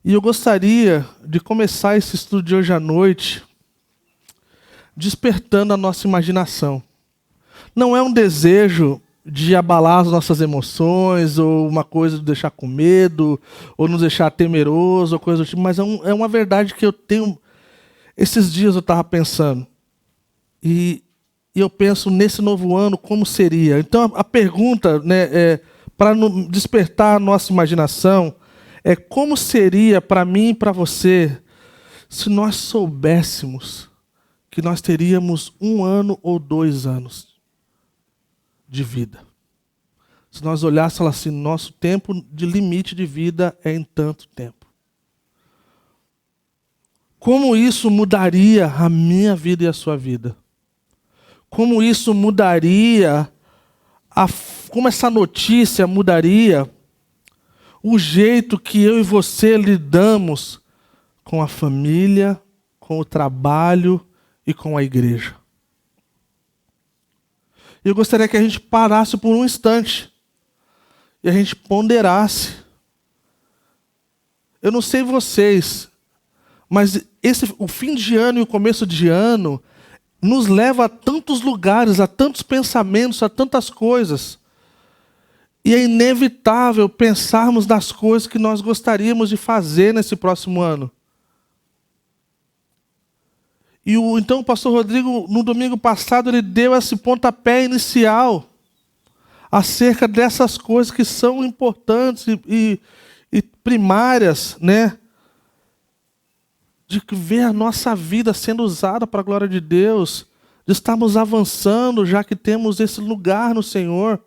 E eu gostaria de começar esse estudo de hoje à noite despertando a nossa imaginação. Não é um desejo de abalar as nossas emoções, ou uma coisa de deixar com medo, ou nos deixar temeroso, ou coisa do tipo, mas é uma verdade que eu tenho. Esses dias eu estava pensando, e eu penso nesse novo ano como seria. Então a pergunta, né, para despertar a nossa imaginação, é como seria para mim e para você se nós soubéssemos que nós teríamos 1 ano ou 2 anos de vida. Se nós olhássemos assim, nosso tempo de limite de vida é em tanto tempo. Como isso mudaria a minha vida e a sua vida? Como isso mudaria, como essa notícia mudaria o jeito que eu e você lidamos com a família, com o trabalho e com a igreja. Eu gostaria que a gente parasse por um instante e a gente ponderasse. Eu não sei vocês, mas o fim de ano e o começo de ano nos leva a tantos lugares, a tantos pensamentos, a tantas coisas. E é inevitável pensarmos nas coisas que nós gostaríamos de fazer nesse próximo ano. E então o pastor Rodrigo, no domingo passado, ele deu esse pontapé inicial acerca dessas coisas que são importantes e primárias, né? De ver a nossa vida sendo usada para a glória de Deus, de estarmos avançando, já que temos esse lugar no Senhor.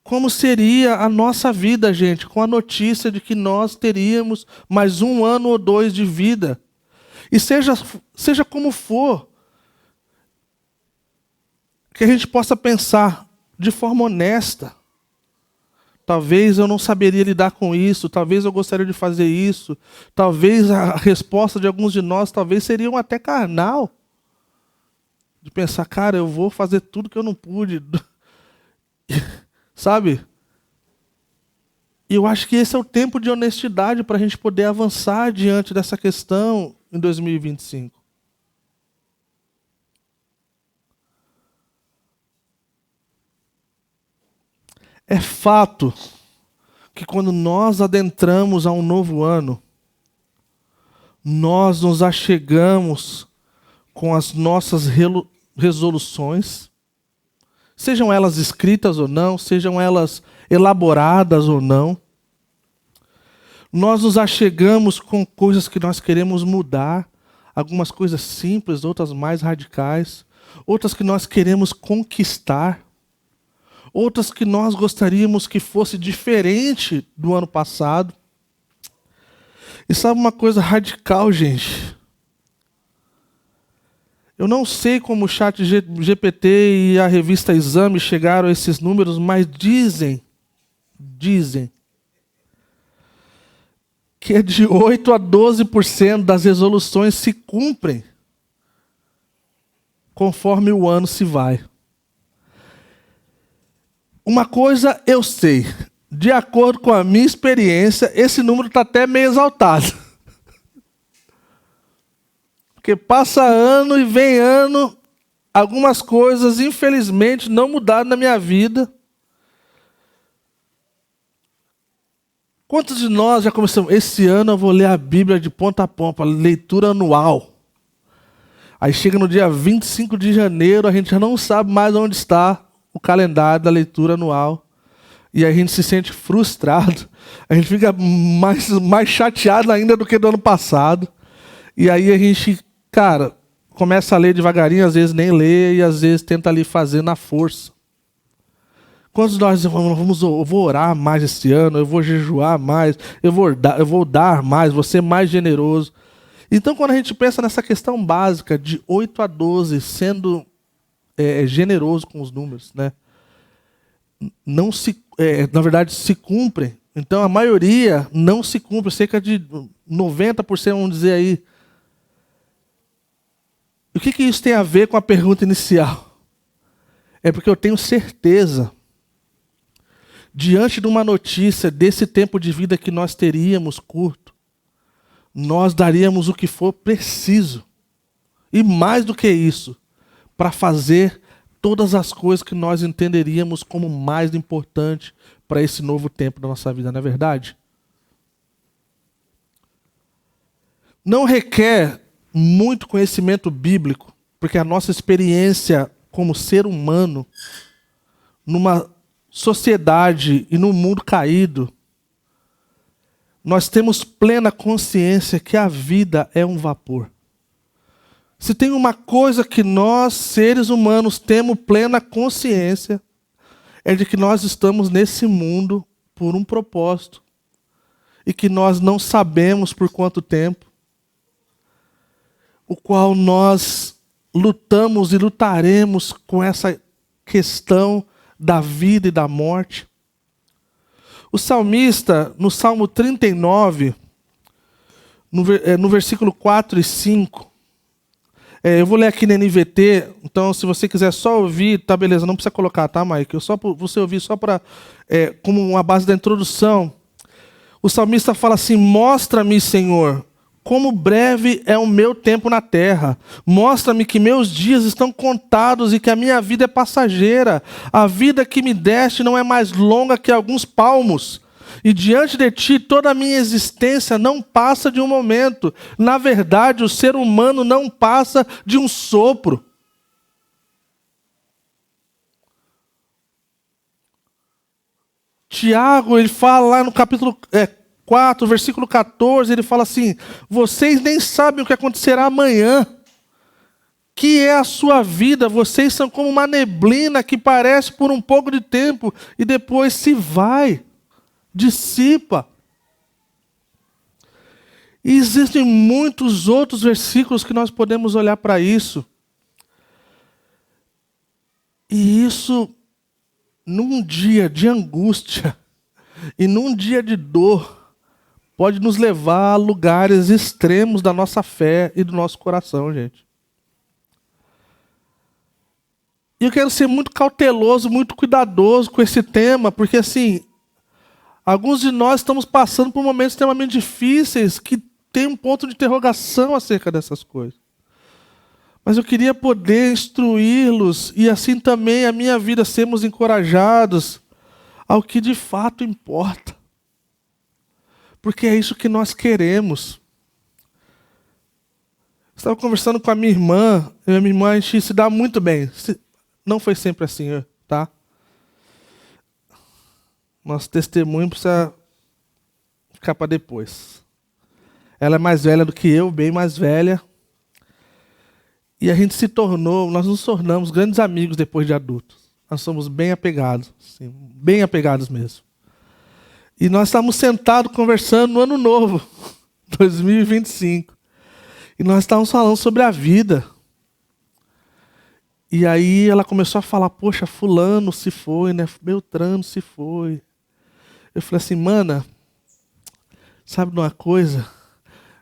Como seria a nossa vida, gente, com a notícia de que nós teríamos mais 1 ano ou 2 de vida? E seja como for, que a gente possa pensar de forma honesta. Talvez eu não saberia lidar com isso, talvez eu gostaria de fazer isso, talvez a resposta de alguns de nós talvez seria até carnal. De pensar, cara, eu vou fazer tudo que eu não pude. Sabe? E eu acho que esse é o tempo de honestidade para a gente poder avançar diante dessa questão em 2025. É fato que quando nós adentramos a um novo ano, nós nos achegamos com as nossas resoluções, sejam elas escritas ou não, sejam elas elaboradas ou não. Nós nos achegamos com coisas que nós queremos mudar, algumas coisas simples, outras mais radicais, outras que nós queremos conquistar, outras que nós gostaríamos que fosse diferente do ano passado. E sabe uma coisa radical, gente? Eu não sei como o chat GPT e a revista Exame chegaram a esses números, mas dizem que é de 8 a 12% das resoluções se cumprem conforme o ano se vai. Uma coisa eu sei, de acordo com a minha experiência, esse número está até meio exaltado. Porque passa ano e vem ano, algumas coisas, infelizmente, não mudaram na minha vida. Quantos de nós já começamos? Esse ano eu vou ler a Bíblia de ponta a ponta, leitura anual. Aí chega no dia 25 de janeiro, a gente já não sabe mais onde está o calendário da leitura anual. E a gente se sente frustrado. A gente fica mais chateado ainda do que do ano passado. E aí a gente, cara, começa a ler devagarinho, às vezes nem lê, e às vezes tenta ali fazer na força. Quantos de nós eu vou orar mais esse ano, eu vou jejuar mais, eu vou dar mais, vou ser mais generoso. Então, quando a gente pensa nessa questão básica de 8 a 12, sendo generoso com os números, né? Na verdade, se cumprem. Então, a maioria não se cumpre, cerca de 90%, vamos dizer aí. O que isso tem a ver com a pergunta inicial? É porque eu tenho certeza, diante de uma notícia desse tempo de vida que nós teríamos curto, nós daríamos o que for preciso, e mais do que isso, para fazer todas as coisas que nós entenderíamos como mais importante para esse novo tempo da nossa vida, não é verdade? Não requer muito conhecimento bíblico, porque a nossa experiência como ser humano, numa sociedade e num mundo caído, nós temos plena consciência que a vida é um vapor. Se tem uma coisa que nós, seres humanos, temos plena consciência, é de que nós estamos nesse mundo por um propósito, e que nós não sabemos por quanto tempo, o qual nós lutamos e lutaremos com essa questão da vida e da morte. O salmista, no Salmo 39, no versículo 4 e 5, eu vou ler aqui na NVT, então se você quiser só ouvir, tá beleza, não precisa colocar, tá, Mike? Só para você ouvir, só para como uma base da introdução. O salmista fala assim: mostra-me, Senhor, como breve é o meu tempo na terra. Mostra-me que meus dias estão contados e que a minha vida é passageira. A vida que me deste não é mais longa que alguns palmos. E diante de ti toda a minha existência não passa de um momento. Na verdade, o ser humano não passa de um sopro. Tiago, ele fala lá no capítulo 4, versículo 14, ele fala assim: vocês nem sabem o que acontecerá amanhã. Que é a sua vida, vocês são como uma neblina que parece por um pouco de tempo e depois se vai, dissipa. E existem muitos outros versículos que nós podemos olhar para isso. E isso, num dia de angústia e num dia de dor, pode nos levar a lugares extremos da nossa fé e do nosso coração, gente. E eu quero ser muito cauteloso, muito cuidadoso com esse tema, porque assim, alguns de nós estamos passando por momentos extremamente difíceis que tem um ponto de interrogação acerca dessas coisas. Mas eu queria poder instruí-los e assim também a minha vida sermos encorajados ao que de fato importa. Porque é isso que nós queremos. Estava conversando com a minha irmã, e a minha irmã, a gente se dá muito bem. Não foi sempre assim, tá? Nosso testemunho precisa ficar para depois. Ela é mais velha do que eu, bem mais velha. E a gente nós nos tornamos grandes amigos depois de adultos. Nós somos bem apegados, sim, bem apegados mesmo. E nós estávamos sentados conversando no ano novo, 2025. E nós estávamos falando sobre a vida. E aí ela começou a falar: poxa, fulano se foi, né? Beltrano se foi. Eu falei assim: mana, sabe de uma coisa?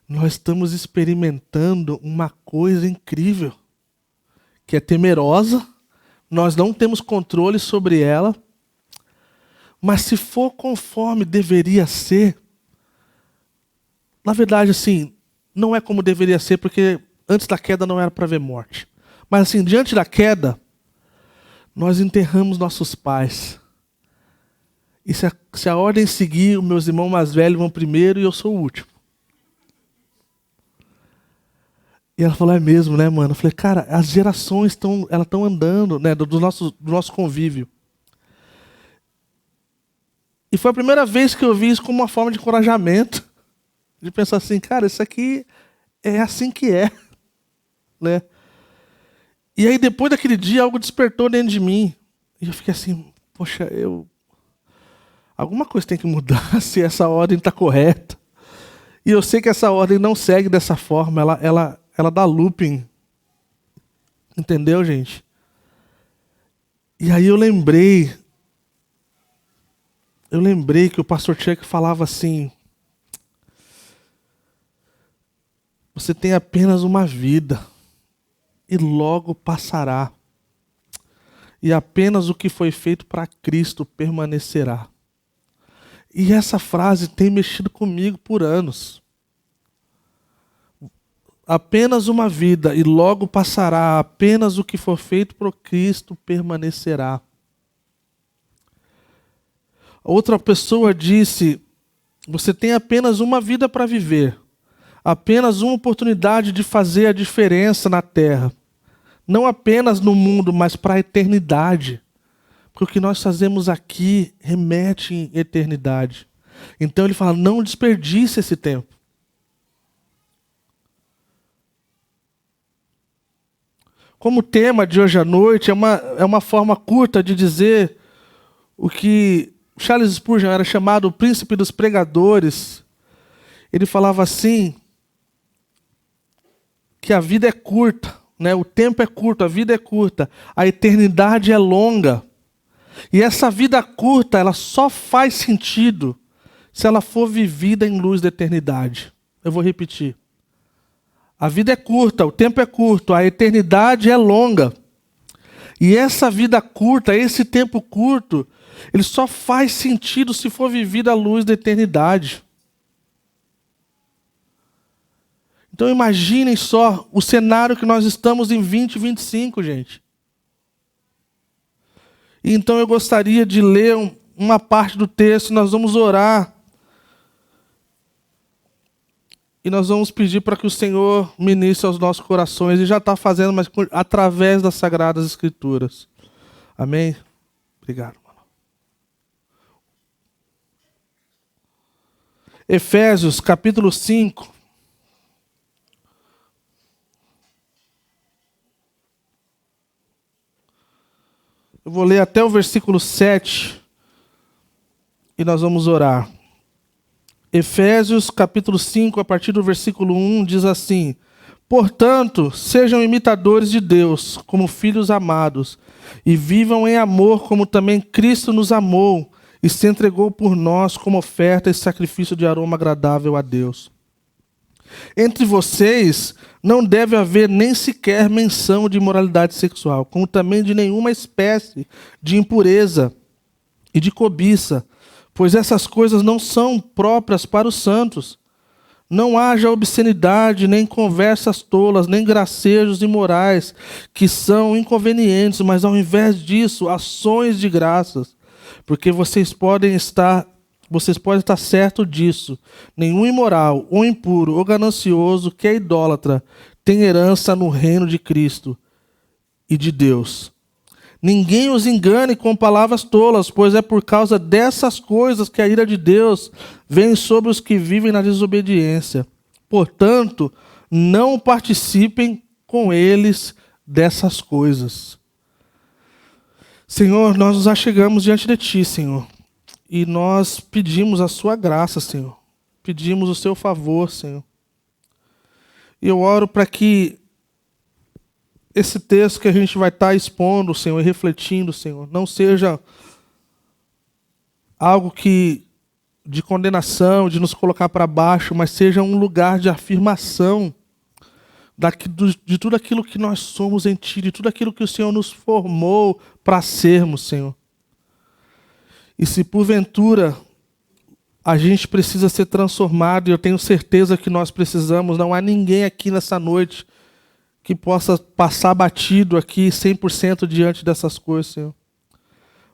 Nós estamos experimentando uma coisa incrível, que é temerosa, nós não temos controle sobre ela, mas se for conforme deveria ser, na verdade, assim, não é como deveria ser, porque antes da queda não era para ver morte. Mas assim, diante da queda, nós enterramos nossos pais. E se a ordem seguir, os meus irmãos mais velhos vão primeiro e eu sou o último. E ela falou: é mesmo, né, mano? Eu falei: cara, as gerações estão andando, né, do nosso convívio. E foi a primeira vez que eu vi isso como uma forma de encorajamento. De pensar assim: cara, isso aqui é assim que é. Né? E aí depois daquele dia algo despertou dentro de mim. E eu fiquei assim: poxa, alguma coisa tem que mudar se essa ordem está correta. E eu sei que essa ordem não segue dessa forma, ela dá looping. Entendeu, gente? E aí eu lembrei que o pastor Chuck falava assim: você tem apenas uma vida e logo passará. E apenas o que foi feito para Cristo permanecerá. E essa frase tem mexido comigo por anos. apenas uma vida, e logo passará. Apenas o que for feito por Cristo permanecerá. Outra pessoa disse: você tem apenas uma vida para viver, apenas uma oportunidade de fazer a diferença na terra. Não apenas no mundo, mas para a eternidade. Porque o que nós fazemos aqui remete em eternidade. Então ele fala: não desperdice esse tempo. Como tema de hoje à noite, é uma forma curta de dizer o que Charles Spurgeon era chamado o príncipe dos pregadores. Ele falava assim, que a vida é curta, né? O tempo é curto, a vida é curta, a eternidade é longa. E essa vida curta, ela só faz sentido se ela for vivida em luz da eternidade. Eu vou repetir. A vida é curta, o tempo é curto, a eternidade é longa. E essa vida curta, esse tempo curto, ele só faz sentido se for vivida à luz da eternidade. Então imaginem só o cenário que nós estamos em 2025, gente. E então eu gostaria de ler uma parte do texto, nós vamos orar. E nós vamos pedir para que o Senhor ministre aos nossos corações, e já está fazendo, mas através das Sagradas Escrituras. Amém? Obrigado, mano. Efésios, capítulo 5. Eu vou ler até o versículo 7 e nós vamos orar. Efésios, capítulo 5, a partir do versículo 1, diz assim: portanto, sejam imitadores de Deus, como filhos amados, e vivam em amor, como também Cristo nos amou, e se entregou por nós como oferta e sacrifício de aroma agradável a Deus. Entre vocês não deve haver nem sequer menção de imoralidade sexual, como também de nenhuma espécie de impureza e de cobiça, pois essas coisas não são próprias para os santos. Não haja obscenidade, nem conversas tolas, nem gracejos imorais, que são inconvenientes, mas ao invés disso, ações de graças, porque vocês podem estar certos disso. Nenhum imoral, ou impuro, ou ganancioso, que é idólatra, tem herança no reino de Cristo e de Deus. Ninguém os engane com palavras tolas, pois é por causa dessas coisas que a ira de Deus vem sobre os que vivem na desobediência. Portanto, não participem com eles dessas coisas. Senhor, nós nos achegamos diante de Ti, Senhor. E nós pedimos a sua graça, Senhor. Pedimos o seu favor, Senhor. E eu oro para que esse texto que a gente vai estar expondo, Senhor, e refletindo, Senhor, não seja algo de condenação, de nos colocar para baixo, mas seja um lugar de afirmação de tudo aquilo que nós somos em Ti, de tudo aquilo que o Senhor nos formou para sermos, Senhor. E se porventura a gente precisa ser transformado, e eu tenho certeza que nós precisamos, não há ninguém aqui nessa noite que possa passar batido aqui 100% diante dessas coisas, Senhor.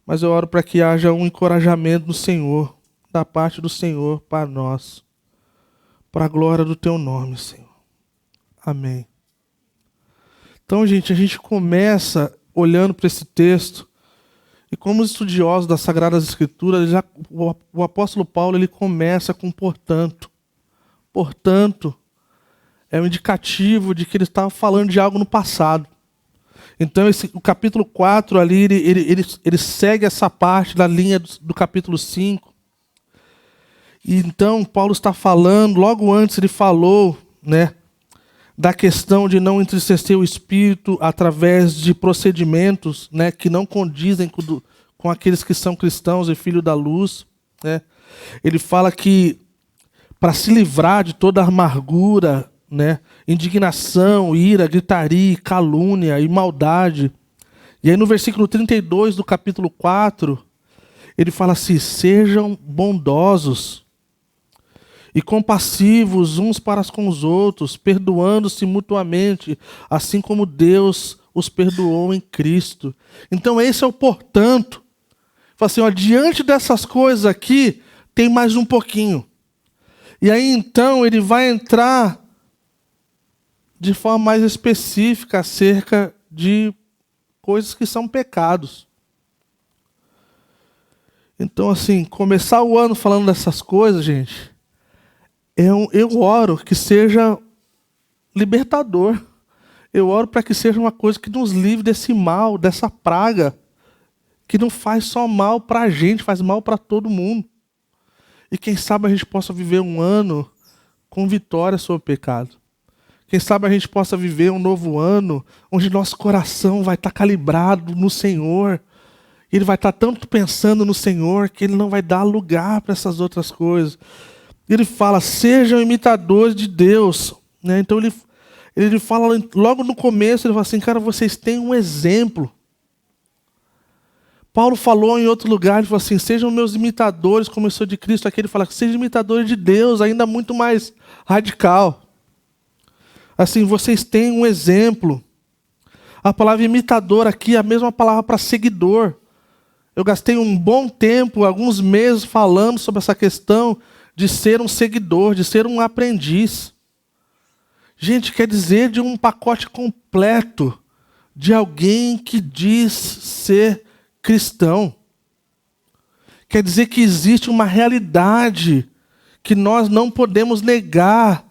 Mas eu oro para que haja um encorajamento do Senhor, da parte do Senhor para nós, para a glória do Teu nome, Senhor. Amém. Então, gente, a gente começa olhando para esse texto, e como estudiosos das Sagradas Escrituras, o apóstolo Paulo ele começa com portanto. Portanto, é um indicativo de que ele estava falando de algo no passado. Então, o capítulo 4 ali, ele segue essa parte da linha do capítulo 5. E então, Paulo está falando, logo antes ele falou, né, da questão de não entristecer o espírito através de procedimentos, né, que não condizem com aqueles que são cristãos e filhos da luz. Né. Ele fala que para se livrar de toda amargura, né, indignação, ira, gritaria, calúnia e maldade. E aí no versículo 32 do capítulo 4, ele fala assim: sejam bondosos e compassivos uns para com os outros, perdoando-se mutuamente, assim como Deus os perdoou em Cristo. Então esse é o portanto. Fala assim, ó, diante dessas coisas aqui, tem mais um pouquinho. E aí então ele vai entrar de forma mais específica acerca de coisas que são pecados. Então assim, começar o ano falando dessas coisas, gente, eu oro que seja libertador. Eu oro para que seja uma coisa que nos livre desse mal, dessa praga, que não faz só mal para a gente, faz mal para todo mundo. E quem sabe a gente possa viver um ano com vitória sobre o pecado. Quem sabe a gente possa viver um novo ano onde nosso coração vai estar calibrado no Senhor. Ele vai estar tanto pensando no Senhor que ele não vai dar lugar para essas outras coisas. Ele fala, sejam imitadores de Deus. Né? Então ele fala logo no começo, ele fala assim, cara, vocês têm um exemplo. Paulo falou em outro lugar, ele falou assim, sejam meus imitadores, como eu sou de Cristo. Aqui ele fala, sejam imitadores de Deus, ainda muito mais radical. Assim, vocês têm um exemplo. A palavra imitador aqui é a mesma palavra para seguidor. Eu gastei um bom tempo, alguns meses, falando sobre essa questão de ser um seguidor, de ser um aprendiz. Gente, quer dizer de um pacote completo de alguém que diz ser cristão. Quer dizer que existe uma realidade que nós não podemos negar,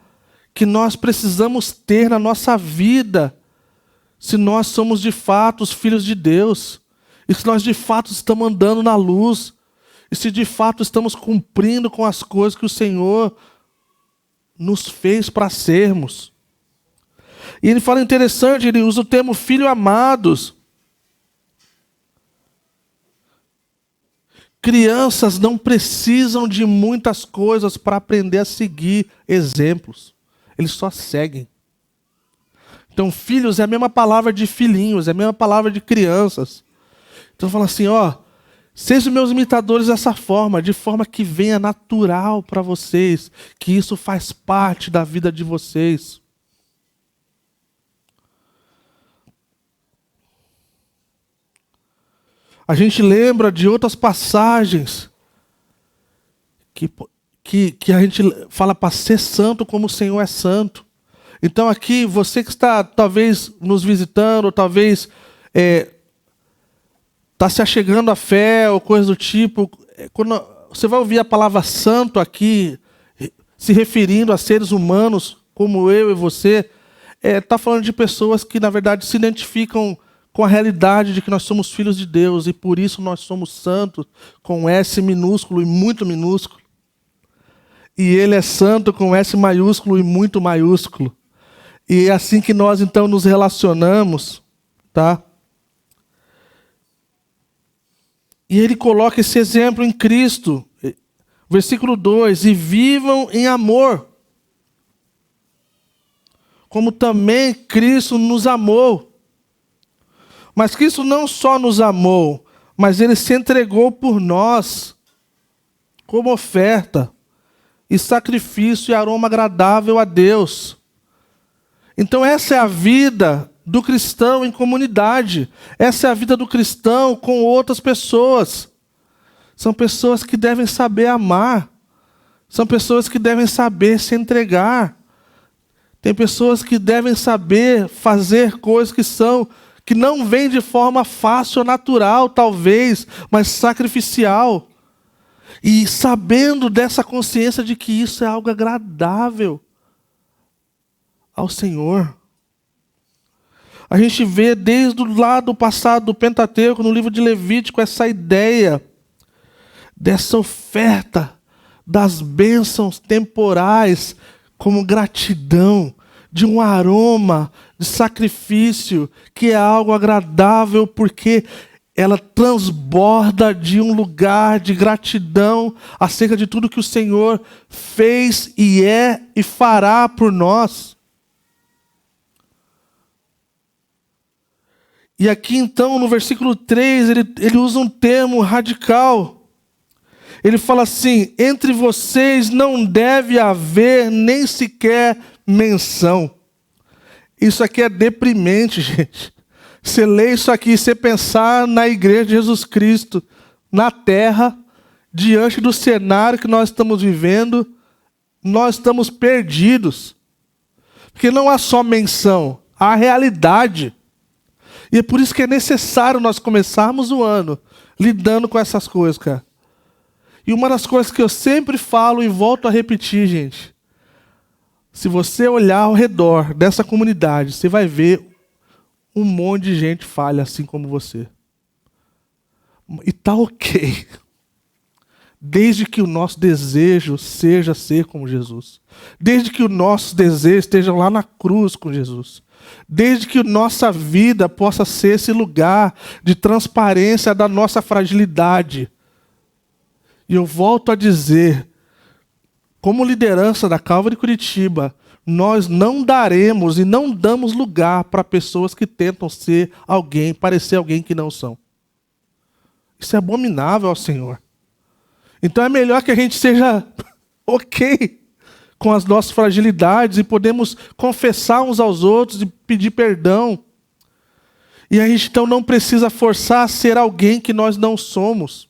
que nós precisamos ter na nossa vida, se nós somos de fato os filhos de Deus, e se nós de fato estamos andando na luz, e se de fato estamos cumprindo com as coisas que o Senhor nos fez para sermos. E ele fala interessante, ele usa o termo filho amados. Crianças não precisam de muitas coisas para aprender a seguir exemplos. Eles só seguem. Então, filhos é a mesma palavra de filhinhos, é a mesma palavra de crianças. Então, fala assim, ó, sejam meus imitadores dessa forma, de forma que venha natural para vocês, que isso faz parte da vida de vocês. A gente lembra de outras passagens que a gente fala para ser santo como o Senhor é santo. Então aqui, você que está talvez nos visitando, ou talvez está se achegando à fé, ou coisa do tipo, quando você vai ouvir a palavra santo aqui, se referindo a seres humanos como eu e você, está falando de pessoas que na verdade se identificam com a realidade de que nós somos filhos de Deus, e por isso nós somos santos, com S minúsculo e muito minúsculo. E Ele é santo com S maiúsculo e muito maiúsculo. E é assim que nós então nos relacionamos, tá? E ele coloca esse exemplo em Cristo. Versículo 2, e vivam em amor, como também Cristo nos amou. Mas Cristo não só nos amou, mas Ele se entregou por nós, como oferta, e sacrifício e aroma agradável a Deus. Então essa é a vida do cristão em comunidade. Essa é a vida do cristão com outras pessoas. São pessoas que devem saber amar. São pessoas que devem saber se entregar. Tem pessoas que devem saber fazer coisas que não vêm de forma fácil ou natural, talvez, mas sacrificial. E sabendo dessa consciência de que isso é algo agradável ao Senhor. A gente vê desde o lado passado do Pentateuco, no livro de Levítico, essa ideia dessa oferta das bênçãos temporais como gratidão, de um aroma de sacrifício, que é algo agradável porque ela transborda de um lugar de gratidão acerca de tudo que o Senhor fez e é e fará por nós. E aqui então, no versículo 3, ele usa um termo radical. Ele fala assim: entre vocês não deve haver nem sequer menção. Isso aqui é deprimente, gente. Você lê isso aqui, você pensar na igreja de Jesus Cristo, na terra, diante do cenário que nós estamos vivendo, nós estamos perdidos. Porque não há só menção, há realidade. E é por isso que é necessário nós começarmos o ano lidando com essas coisas, cara. E uma das coisas que eu sempre falo e volto a repetir, gente, se você olhar ao redor dessa comunidade, você vai ver um monte de gente falha assim como você. E tá ok. Desde que o nosso desejo seja ser como Jesus. Desde que o nosso desejo esteja lá na cruz com Jesus. Desde que nossa vida possa ser esse lugar de transparência da nossa fragilidade. E eu volto a dizer, como liderança da Calvary Curitiba, nós não daremos e não damos lugar para pessoas que tentam ser alguém, parecer alguém que não são. Isso é abominável ao Senhor. Então é melhor que a gente seja ok com as nossas fragilidades e podemos confessar uns aos outros e pedir perdão. E a gente então não precisa forçar a ser alguém que nós não somos.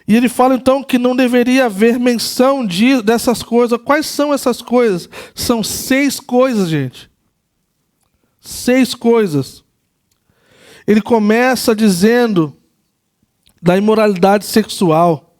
E ele fala então que não deveria haver menção dessas coisas. Quais são essas coisas? São 6 coisas, gente. 6 coisas. Ele começa dizendo da imoralidade sexual.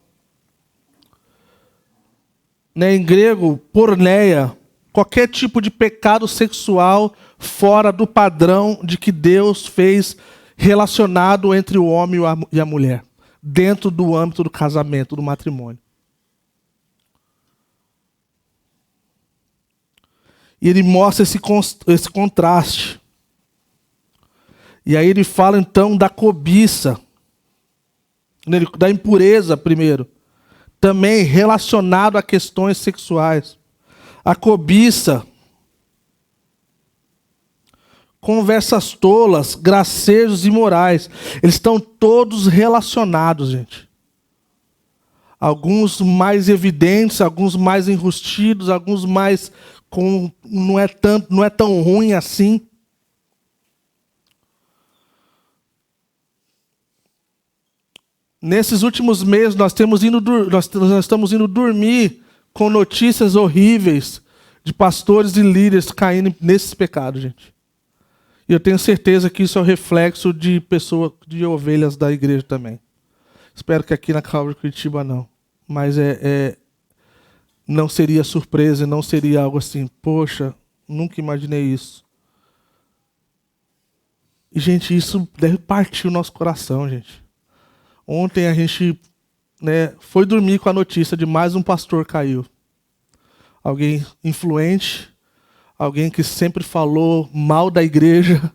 Em grego, porneia. Qualquer tipo de pecado sexual fora do padrão de que Deus fez relacionado entre o homem e a mulher. Dentro do âmbito do casamento, do matrimônio. E ele mostra esse contraste. E aí ele fala então da cobiça, da impureza primeiro, também relacionado a questões sexuais. A cobiça, conversas tolas, gracejos imorais. Eles estão todos relacionados, gente. Alguns mais evidentes, alguns mais enrustidos, alguns mais não é tão ruim assim. Nesses últimos meses nós estamos indo dormir com notícias horríveis de pastores e líderes caindo nesses pecados, gente. E eu tenho certeza que isso é o reflexo de pessoas, de ovelhas da igreja também. Espero que aqui na Calvary Curitiba não. Mas não seria surpresa, não seria algo assim, poxa, nunca imaginei isso. E, gente, isso deve partir o nosso coração, gente. Ontem a gente foi dormir com a notícia de mais um pastor caiu. Alguém influente, alguém que sempre falou mal da igreja,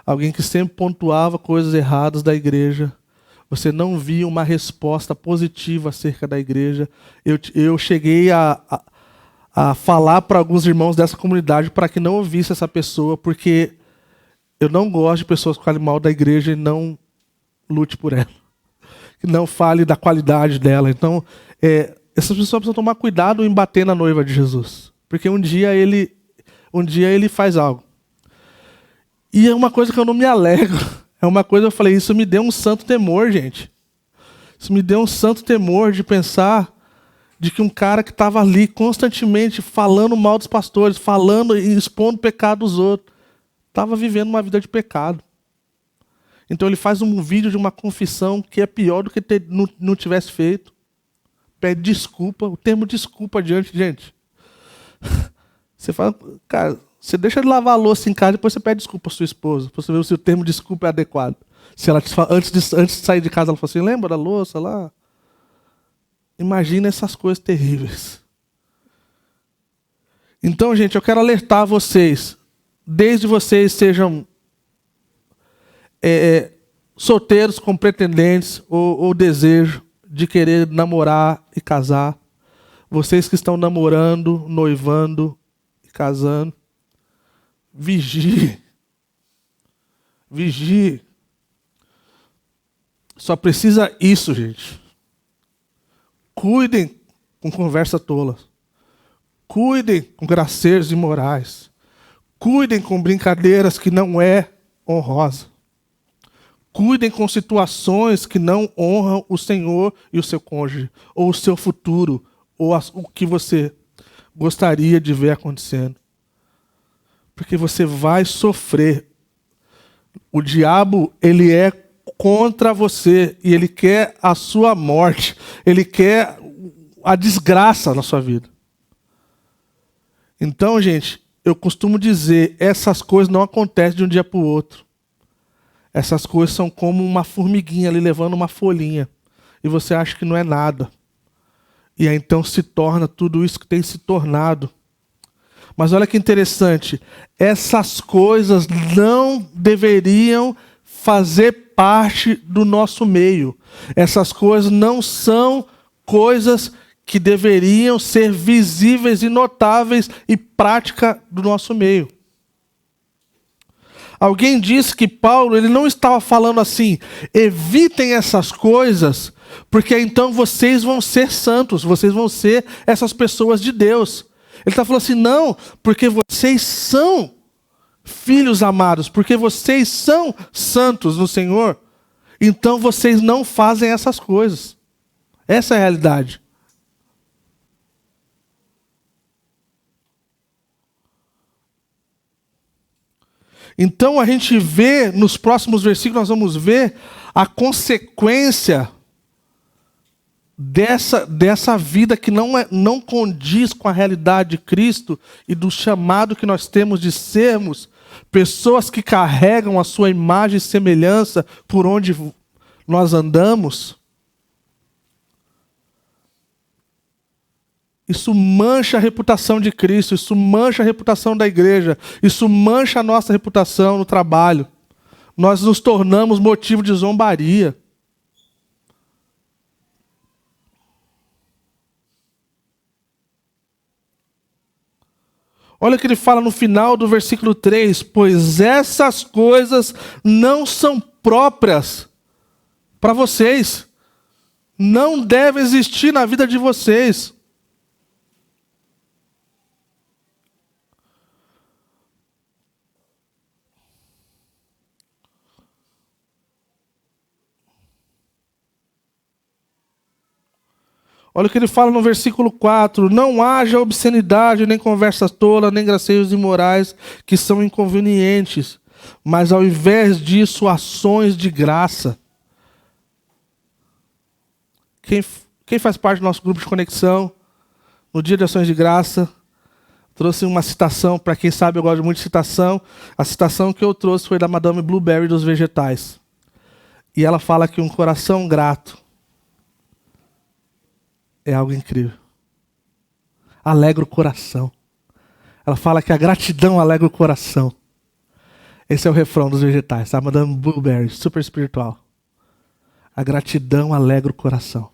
alguém que sempre pontuava coisas erradas da igreja. Você não via uma resposta positiva acerca da igreja. Eu cheguei a falar para alguns irmãos dessa comunidade para que não ouvisse essa pessoa, porque eu não gosto de pessoas que falem mal da igreja e não lute por ela. Que não fale da qualidade dela. Então, essas pessoas precisam tomar cuidado em bater na noiva de Jesus. Porque um dia ele faz algo. E é uma coisa que eu não me alegro. É uma coisa, eu falei, isso me deu um santo temor, gente. Isso me deu um santo temor de pensar de que um cara que estava ali constantemente falando mal dos pastores, falando e expondo o pecado dos outros, estava vivendo uma vida de pecado. Então ele faz um vídeo de uma confissão que é pior do que não tivesse feito. Pede desculpa, o termo desculpa diante, gente. Você fala, cara, você deixa de lavar a louça em casa e depois você pede desculpa à sua esposa, para você ver se o termo desculpa é adequado. Se ela antes de sair de casa, ela fala assim, lembra da louça lá? Imagina essas coisas terríveis. Então, gente, eu quero alertar vocês, desde vocês sejam solteiros com pretendentes ou desejo de querer namorar e casar, vocês que estão namorando, noivando e casando, vigie. Vigie. Só precisa isso, gente. Cuidem com conversa tola. Cuidem com gracejos imorais. Cuidem com brincadeiras que não é honrosa. Cuidem com situações que não honram o Senhor e o seu cônjuge, ou o seu futuro, ou o que você gostaria de ver acontecendo. Porque você vai sofrer. O diabo, ele é contra você e ele quer a sua morte. Ele quer a desgraça na sua vida. Então, gente, eu costumo dizer, essas coisas não acontecem de um dia para o outro. Essas coisas são como uma formiguinha ali levando uma folhinha. E você acha que não é nada. E aí então se torna tudo isso que tem se tornado. Mas olha que interessante. Essas coisas não deveriam fazer parte do nosso meio. Essas coisas não são coisas que deveriam ser visíveis e notáveis e prática do nosso meio. Alguém disse que Paulo ele não estava falando assim, evitem essas coisas, porque então vocês vão ser santos, vocês vão ser essas pessoas de Deus. Ele está falando assim, não, porque vocês são filhos amados, porque vocês são santos no Senhor, então vocês não fazem essas coisas. Essa é a realidade. Então a gente vê, nos próximos versículos nós vamos ver a consequência dessa vida que não condiz com a realidade de Cristo e do chamado que nós temos de sermos pessoas que carregam a sua imagem e semelhança por onde nós andamos. Isso mancha a reputação de Cristo, isso mancha a reputação da igreja, isso mancha a nossa reputação no trabalho. Nós nos tornamos motivo de zombaria. Olha o que ele fala no final do versículo 3, pois essas coisas não são próprias para vocês, não devem existir na vida de vocês. Olha o que ele fala no versículo 4. Não haja obscenidade, nem conversa tola, nem gracejos imorais, que são inconvenientes. Mas ao invés disso, ações de graça. Quem faz parte do nosso grupo de conexão, no dia de ações de graça, trouxe uma citação, para quem sabe eu gosto muito de citação. A citação que eu trouxe foi da Madame Blueberry dos vegetais. E ela fala que um coração grato é algo incrível. Alegra o coração. Ela fala que a gratidão alegra o coração. Esse é o refrão dos vegetais, tá? Madame Blueberry, super espiritual. A gratidão alegra o coração.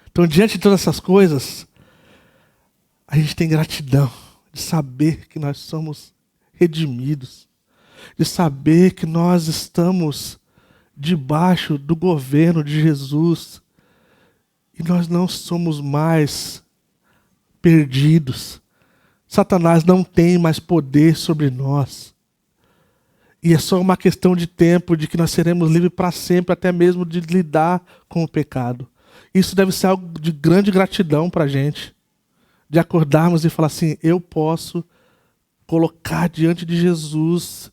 Então, diante de todas essas coisas, a gente tem gratidão de saber que nós somos redimidos, de saber que nós estamos debaixo do governo de Jesus, e nós não somos mais perdidos. Satanás não tem mais poder sobre nós. E é só uma questão de tempo de que nós seremos livres para sempre, até mesmo de lidar com o pecado. Isso deve ser algo de grande gratidão para a gente. De acordarmos e falar assim, eu posso colocar diante de Jesus,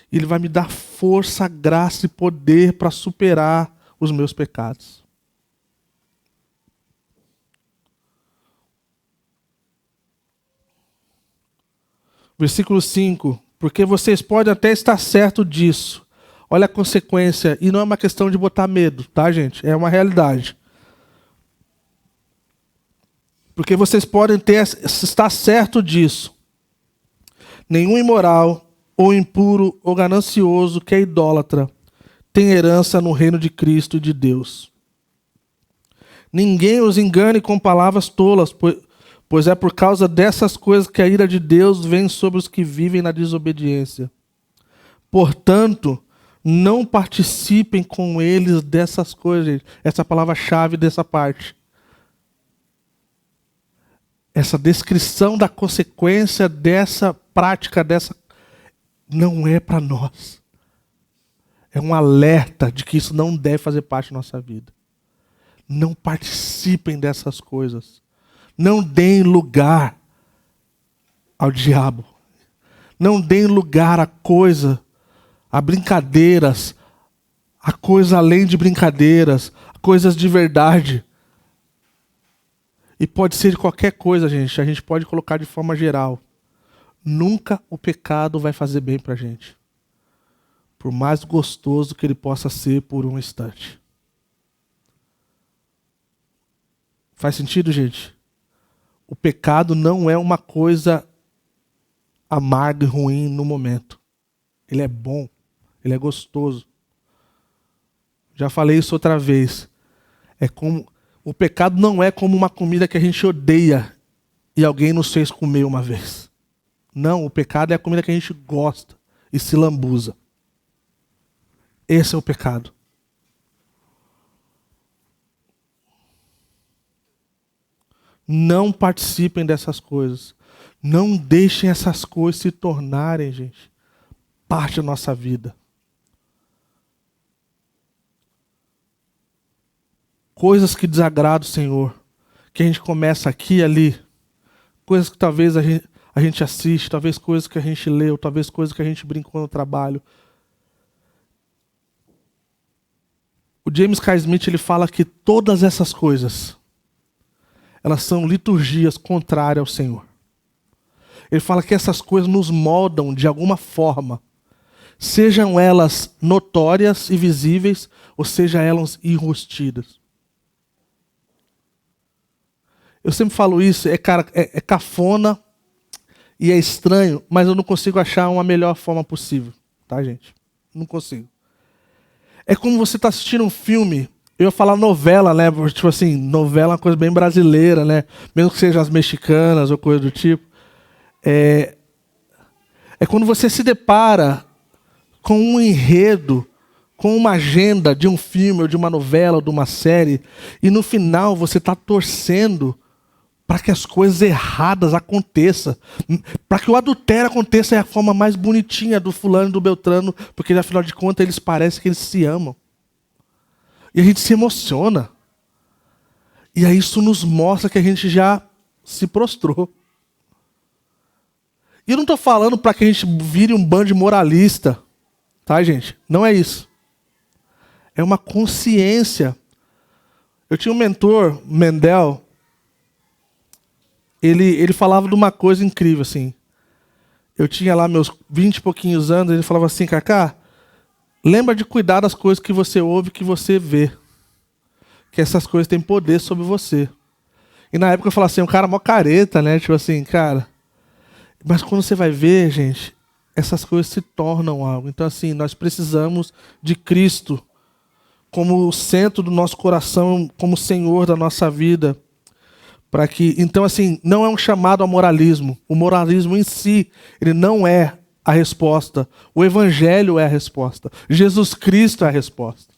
e Ele vai me dar força, graça e poder para superar os meus pecados. Versículo 5. Porque vocês podem até estar certo disso. Olha a consequência. E não é uma questão de botar medo, tá, gente? É uma realidade. Porque vocês podem estar certo disso. Nenhum imoral, ou impuro, ou ganancioso, que é idólatra, tem herança no reino de Cristo e de Deus. Ninguém os engane com palavras tolas, pois é por causa dessas coisas que a ira de Deus vem sobre os que vivem na desobediência. Portanto, não participem com eles dessas coisas. Essa é a palavra-chave dessa parte. essa descrição da consequência dessa prática, não é para nós. É um alerta de que isso não deve fazer parte da nossa vida. Não participem dessas coisas. Não deem lugar ao diabo. Não deem lugar a brincadeiras, a coisa além de brincadeiras, a coisas de verdade. E pode ser de qualquer coisa, gente. A gente pode colocar de forma geral. Nunca o pecado vai fazer bem para a gente. Por mais gostoso que ele possa ser por um instante. Faz sentido, gente? O pecado não é uma coisa amarga e ruim no momento. Ele é bom. Ele é gostoso. Já falei isso outra vez. O pecado não é como uma comida que a gente odeia e alguém nos fez comer uma vez. Não, o pecado é a comida que a gente gosta e se lambuza. Esse é o pecado. Não participem dessas coisas. Não deixem essas coisas se tornarem, gente, parte da nossa vida. Coisas que desagradam o Senhor. Que a gente começa aqui e ali. Coisas que talvez a gente assiste, talvez coisas que a gente leu, talvez coisas que a gente brincou no trabalho. O James K. Smith ele fala que todas essas coisas, elas são liturgias contrárias ao Senhor. Ele fala que essas coisas nos moldam de alguma forma, sejam elas notórias e visíveis, ou sejam elas enrustidas. Eu sempre falo isso, é cafona e é estranho, mas eu não consigo achar uma melhor forma possível, tá, gente? Não consigo. É como você está assistindo um filme, eu ia falar novela, né? Tipo assim, novela é uma coisa bem brasileira, né? Mesmo que sejam as mexicanas ou coisa do tipo. É quando você se depara com um enredo, com uma agenda de um filme, ou de uma novela, ou de uma série, e no final você está torcendo para que as coisas erradas aconteçam, para que o adultério aconteça é a forma mais bonitinha do fulano e do Beltrano, porque afinal de contas eles parecem que eles se amam. E a gente se emociona. E aí isso nos mostra que a gente já se prostrou. E eu não estou falando para que a gente vire um bando de moralista, tá, gente? Não é isso. É uma consciência. Eu tinha um mentor, Mendel, ele falava de uma coisa incrível, assim. Eu tinha lá meus 20 e pouquinhos anos, ele falava assim, Cacá, lembra de cuidar das coisas que você ouve, que você vê. Que essas coisas têm poder sobre você. E na época eu falava assim, um cara mó careta, né? Tipo assim, cara. Mas quando você vai ver, gente, essas coisas se tornam algo. Então assim, nós precisamos de Cristo como o centro do nosso coração, como Senhor da nossa vida. Para que, então assim, não é um chamado ao moralismo. O moralismo em si, ele não é a resposta. O Evangelho é a resposta. Jesus Cristo é a resposta.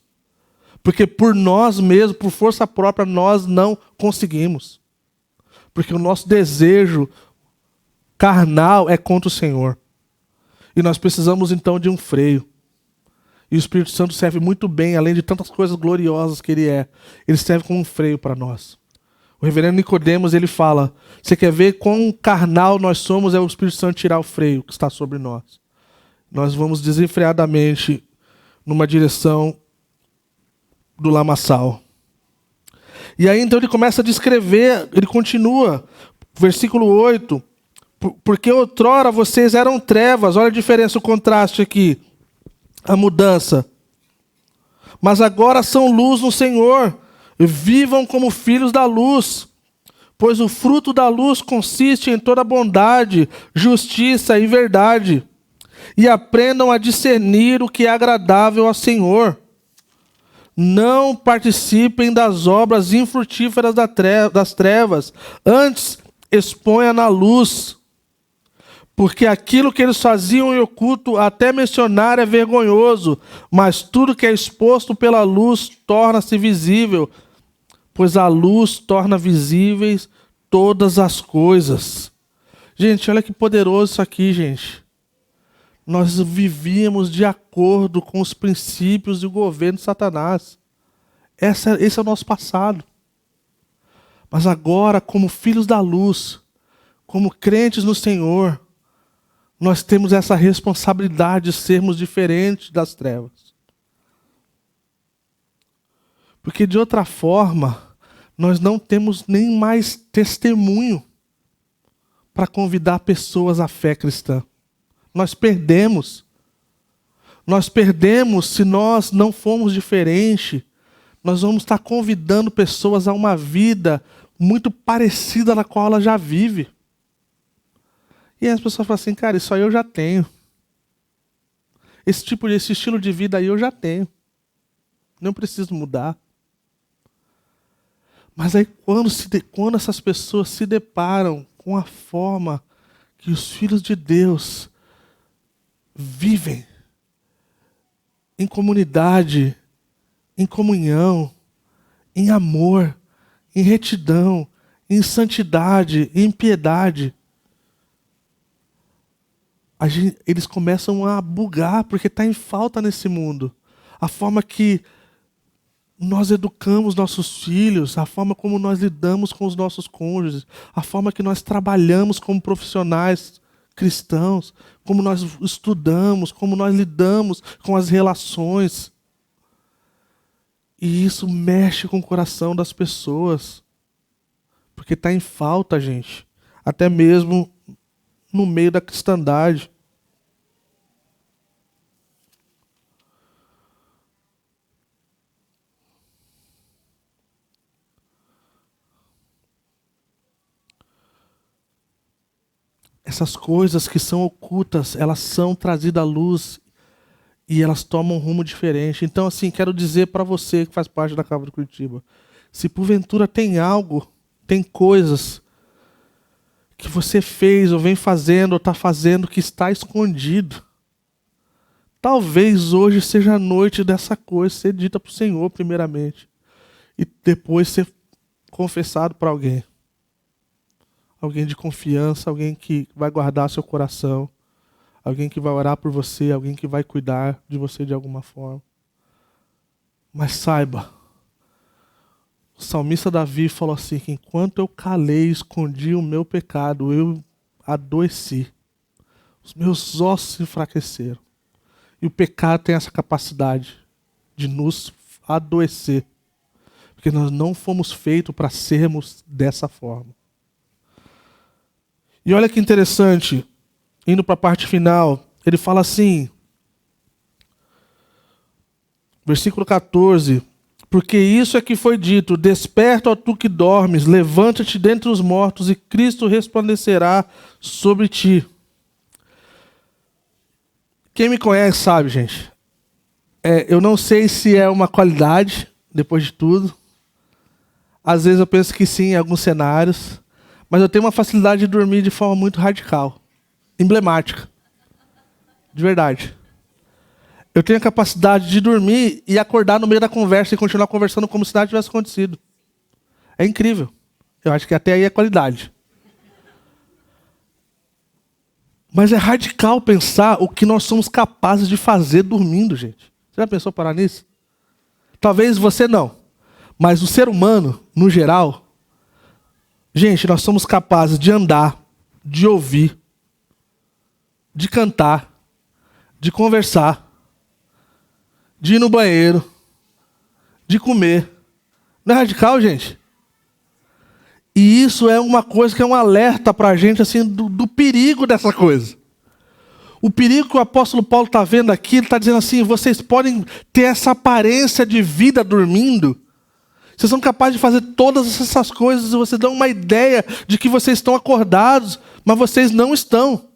Porque por nós mesmos, por força própria, nós não conseguimos. Porque o nosso desejo carnal é contra o Senhor. E nós precisamos então de um freio. E o Espírito Santo serve muito bem, além de tantas coisas gloriosas que ele é. Ele serve como um freio para nós. O reverendo Nicodemos, ele fala, você quer ver quão carnal nós somos, é o Espírito Santo tirar o freio que está sobre nós. Nós vamos desenfreadamente numa direção do lamaçal. E aí então ele começa a descrever, ele continua, versículo 8, porque outrora vocês eram trevas, olha a diferença, o contraste aqui, a mudança. Mas agora são luz no Senhor. Vivam como filhos da luz, pois o fruto da luz consiste em toda bondade, justiça e verdade. E aprendam a discernir o que é agradável ao Senhor. Não participem das obras infrutíferas das trevas, antes exponha na luz. Porque aquilo que eles faziam em oculto, até mencionar, é vergonhoso, mas tudo que é exposto pela luz torna-se visível, pois a luz torna visíveis todas as coisas. Gente, olha que poderoso isso aqui, gente. Nós vivíamos de acordo com os princípios e o governo de Satanás. Esse é o nosso passado. Mas agora, como filhos da luz, como crentes no Senhor, nós temos essa responsabilidade de sermos diferentes das trevas. Porque de outra forma, nós não temos nem mais testemunho para convidar pessoas à fé cristã. Nós perdemos. Nós perdemos se nós não formos diferentes. Nós vamos estar convidando pessoas a uma vida muito parecida na qual ela já vive. E aí as pessoas falam assim, cara, isso aí eu já tenho. Esse estilo de vida aí eu já tenho. Não preciso mudar. Mas aí quando essas pessoas se deparam com a forma que os filhos de Deus vivem em comunidade, em comunhão, em amor, em retidão, em santidade, em piedade, eles começam a bugar, porque está em falta nesse mundo. A forma que nós educamos nossos filhos, a forma como nós lidamos com os nossos cônjuges, a forma que nós trabalhamos como profissionais cristãos, como nós estudamos, como nós lidamos com as relações. E isso mexe com o coração das pessoas. Porque está em falta, gente. Até mesmo no meio da cristandade. Essas coisas que são ocultas, elas são trazidas à luz e elas tomam um rumo diferente. Então, assim, quero dizer para você que faz parte da Câmara de Curitiba, se porventura tem algo, tem coisas que você fez ou vem fazendo ou está fazendo que está escondido, talvez hoje seja a noite dessa coisa ser dita para o Senhor primeiramente e depois ser confessado para alguém. Alguém de confiança, alguém que vai guardar seu coração, alguém que vai orar por você, alguém que vai cuidar de você de alguma forma. Mas saiba, o salmista Davi falou assim, que enquanto eu calei, escondi o meu pecado, eu adoeci. Os meus ossos se enfraqueceram. E o pecado tem essa capacidade de nos adoecer. Porque nós não fomos feitos para sermos dessa forma. E olha que interessante, indo para a parte final, ele fala assim, versículo 14, porque isso é que foi dito, desperta, ó tu que dormes, levanta-te dentre os mortos e Cristo resplandecerá sobre ti. Quem me conhece sabe, gente, eu não sei se é uma qualidade, depois de tudo, às vezes eu penso que sim em alguns cenários, mas eu tenho uma facilidade de dormir de forma muito radical, emblemática, de verdade. Eu tenho a capacidade de dormir e acordar no meio da conversa e continuar conversando como se nada tivesse acontecido. É incrível. Eu acho que até aí é qualidade. Mas é radical pensar o que nós somos capazes de fazer dormindo, gente. Você já pensou parar nisso? Talvez você não, mas o ser humano, no geral, gente, nós somos capazes de andar, de ouvir, de cantar, de conversar, de ir no banheiro, de comer. Não é radical, gente? E isso é uma coisa que é um alerta para a gente assim, do perigo dessa coisa. O perigo que o apóstolo Paulo está vendo aqui, ele está dizendo assim, vocês podem ter essa aparência de vida dormindo, vocês são capazes de fazer todas essas coisas e vocês dão uma ideia de que vocês estão acordados, mas vocês não estão.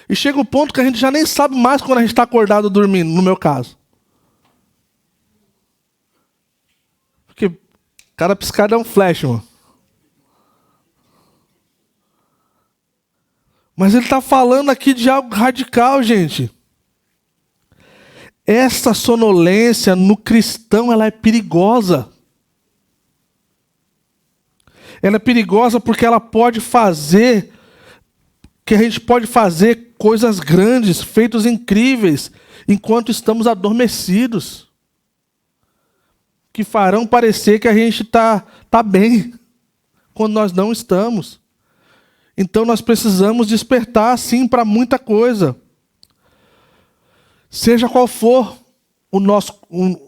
E chega o ponto que a gente já nem sabe mais quando a gente está acordado dormindo, no meu caso. Porque cada piscada é um flash, mano. Mas ele está falando aqui de algo radical, gente. Essa sonolência no cristão, ela é perigosa. Ela é perigosa porque ela pode fazer, que a gente pode fazer coisas grandes, feitos incríveis, enquanto estamos adormecidos, que farão parecer que a gente tá bem, quando nós não estamos. Então nós precisamos despertar, sim, para muita coisa. Seja qual for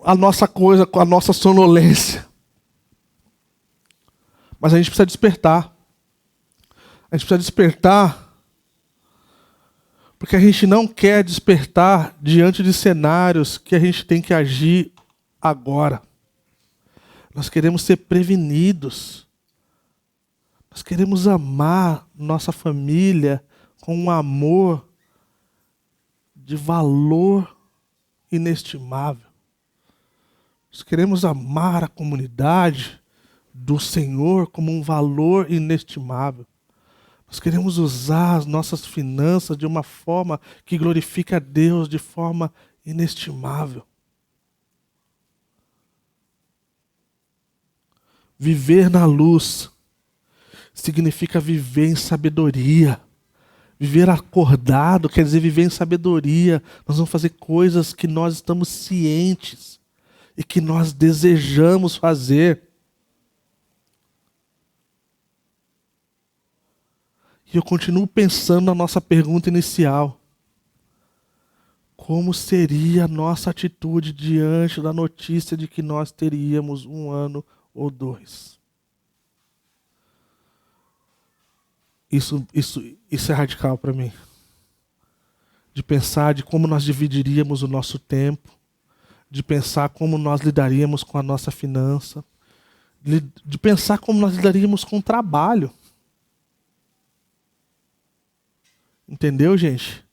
a nossa coisa, a nossa sonolência. Mas a gente precisa despertar. A gente precisa despertar porque a gente não quer despertar diante de cenários que a gente tem que agir agora. Nós queremos ser prevenidos. Nós queremos amar nossa família com um amor de valor inestimável. Nós queremos amar a comunidade do Senhor como um valor inestimável. Nós queremos usar as nossas finanças de uma forma que glorifique a Deus de forma inestimável. Viver na luz significa viver em sabedoria. Viver acordado quer dizer viver em sabedoria. Nós vamos fazer coisas que nós estamos cientes e que nós desejamos fazer. E eu continuo pensando na nossa pergunta inicial. Como seria a nossa atitude diante da notícia de que nós teríamos 1 ano ou 2? Isso é radical para mim. De pensar de como nós dividiríamos o nosso tempo, de pensar como nós lidaríamos com a nossa finança, de pensar como nós lidaríamos com o trabalho. Entendeu, gente?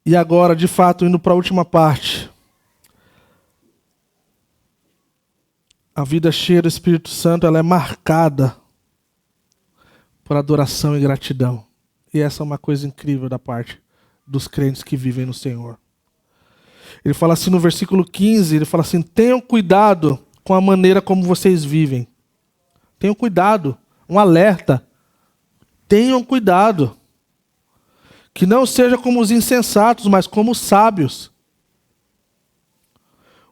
E agora, de fato, indo para a última parte. A vida cheia do Espírito Santo, ela é marcada por adoração e gratidão. E essa é uma coisa incrível da parte dos crentes que vivem no Senhor. Ele fala assim no versículo 15, ele fala assim: tenham cuidado com a maneira como vocês vivem. Tenham cuidado. Um alerta. Tenham cuidado. Que não seja como os insensatos, mas como os sábios.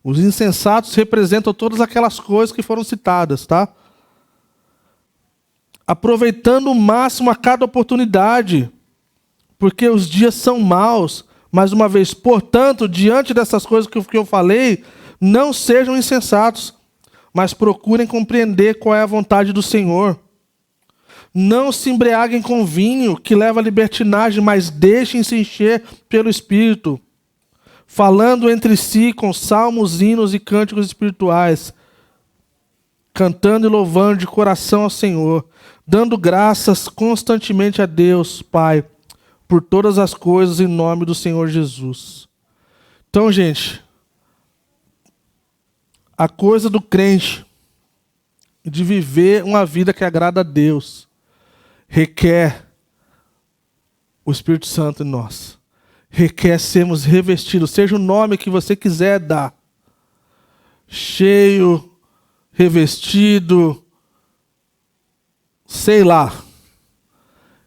Os insensatos representam todas aquelas coisas que foram citadas, tá? Aproveitando o máximo a cada oportunidade, porque os dias são maus. Mais uma vez, portanto, diante dessas coisas que eu falei, não sejam insensatos, mas procurem compreender qual é a vontade do Senhor. Não se embriaguem com vinho, que leva à libertinagem, mas deixem-se encher pelo Espírito, falando entre si com salmos, hinos e cânticos espirituais, cantando e louvando de coração ao Senhor, dando graças constantemente a Deus, Pai, por todas as coisas em nome do Senhor Jesus. Então, gente, a coisa do crente de viver uma vida que agrada a Deus requer o Espírito Santo em nós. Requer sermos revestidos, seja o nome que você quiser dar. Cheio, revestido, sei lá.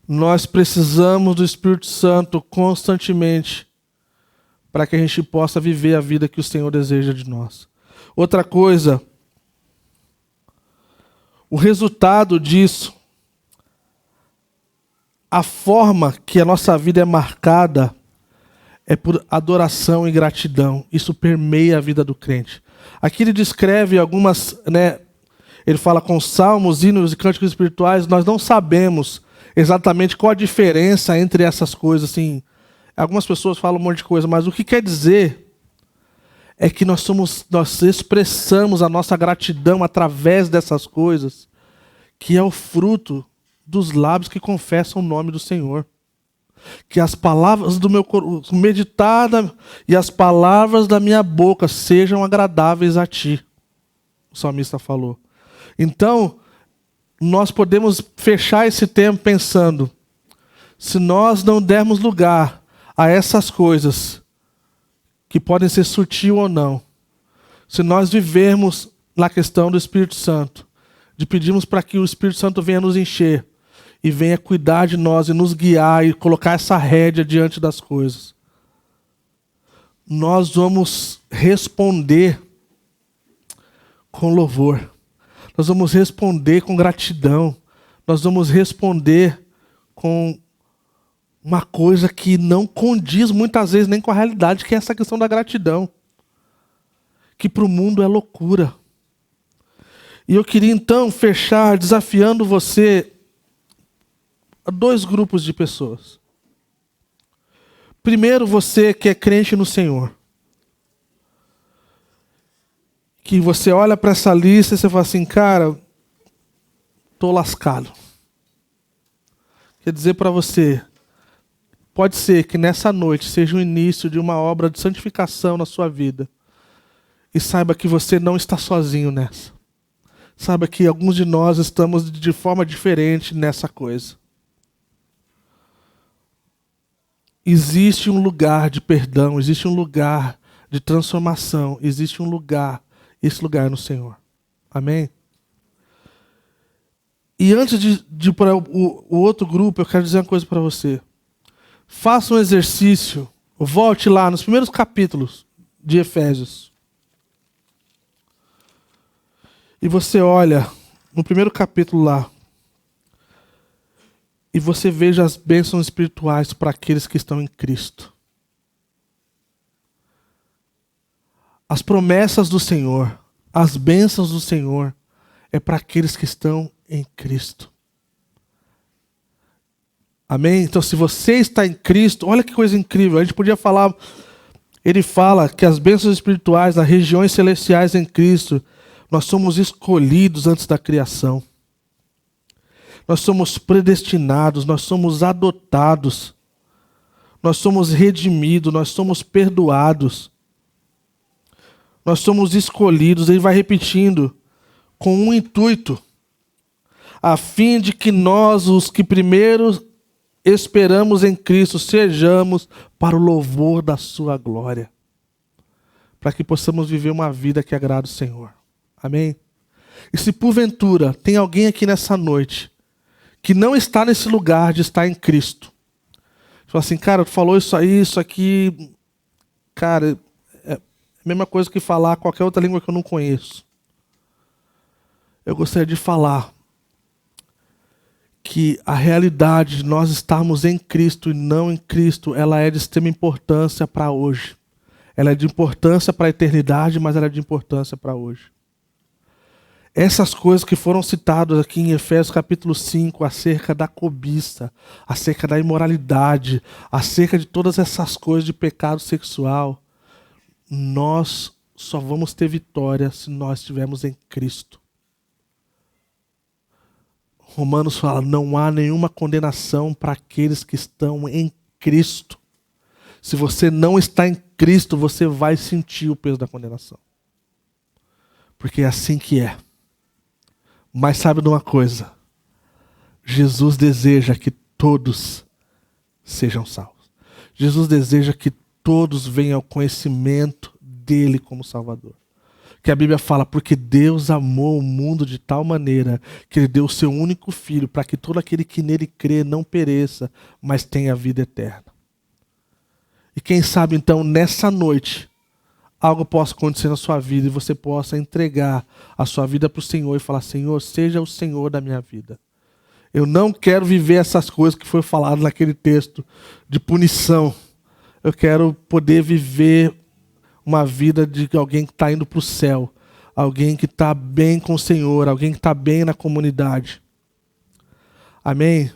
Nós precisamos do Espírito Santo constantemente para que a gente possa viver a vida que o Senhor deseja de nós. Outra coisa, o resultado disso, a forma que a nossa vida é marcada é por adoração e gratidão. Isso permeia a vida do crente. Aqui ele descreve algumas, ele fala com salmos, hinos e cânticos espirituais. Nós não sabemos exatamente qual a diferença entre essas coisas. Assim, algumas pessoas falam um monte de coisa, mas o que quer dizer é que nós expressamos a nossa gratidão através dessas coisas, que é o fruto dos lábios que confessam o nome do Senhor. Que as palavras do meu coração, meditada, e as palavras da minha boca sejam agradáveis a ti. O salmista falou. Então, nós podemos fechar esse tempo pensando, se nós não dermos lugar a essas coisas, que podem ser sutil ou não, se nós vivermos na questão do Espírito Santo, de pedirmos para que o Espírito Santo venha nos encher e venha cuidar de nós e nos guiar e colocar essa rédea diante das coisas, nós vamos responder com louvor, nós vamos responder com gratidão, nós vamos responder com uma coisa que não condiz muitas vezes nem com a realidade, que é essa questão da gratidão, que para o mundo é loucura. E eu queria então fechar desafiando você a 2 grupos de pessoas. Primeiro, você que é crente no Senhor, que você olha para essa lista e você fala assim, cara, estou lascado. Quer dizer para você, pode ser que nessa noite seja o início de uma obra de santificação na sua vida. E saiba que você não está sozinho nessa. Saiba que alguns de nós estamos de forma diferente nessa coisa. Existe um lugar de perdão, existe um lugar de transformação, existe um lugar, esse lugar é no Senhor. Amém? E antes de ir para o outro grupo, eu quero dizer uma coisa para você. Faça um exercício, volte lá nos primeiros capítulos de Efésios. E você olha no primeiro capítulo lá, e você veja as bênçãos espirituais para aqueles que estão em Cristo. As promessas do Senhor, as bênçãos do Senhor, é para aqueles que estão em Cristo. Amém? Então, se você está em Cristo, olha que coisa incrível. A gente podia falar, ele fala que as bênçãos espirituais, nas regiões celestiais em Cristo, nós somos escolhidos antes da criação. Nós somos predestinados, nós somos adotados, nós somos redimidos, nós somos perdoados, nós somos escolhidos. Ele vai repetindo, com um intuito, a fim de que nós, os que primeiro esperamos em Cristo, sejamos para o louvor da sua glória, para que possamos viver uma vida que agrada o Senhor. Amém? E se porventura tem alguém aqui nessa noite que não está nesse lugar de estar em Cristo, fala assim, cara, tu falou isso aí, isso aqui, cara, é a mesma coisa que falar qualquer outra língua que eu não conheço. Eu gostaria de falar que a realidade de nós estarmos em Cristo e não em Cristo, ela é de extrema importância para hoje. Ela é de importância para a eternidade, mas ela é de importância para hoje. Essas coisas que foram citadas aqui em Efésios capítulo 5, acerca da cobiça, acerca da imoralidade, acerca de todas essas coisas de pecado sexual, nós só vamos ter vitória se nós estivermos em Cristo. Romanos fala, não há nenhuma condenação para aqueles que estão em Cristo. Se você não está em Cristo, você vai sentir o peso da condenação. Porque é assim que é. Mas sabe de uma coisa? Jesus deseja que todos sejam salvos. Jesus deseja que todos venham ao conhecimento dele como Salvador. Que a Bíblia fala, porque Deus amou o mundo de tal maneira que ele deu o seu único filho para que todo aquele que nele crê não pereça, mas tenha vida eterna. E quem sabe então nessa noite algo possa acontecer na sua vida e você possa entregar a sua vida para o Senhor e falar, Senhor, seja o Senhor da minha vida. Eu não quero viver essas coisas que foi falado naquele texto de punição. Eu quero poder viver uma vida de alguém que está indo para o céu, alguém que está bem com o Senhor, alguém que está bem na comunidade. Amém?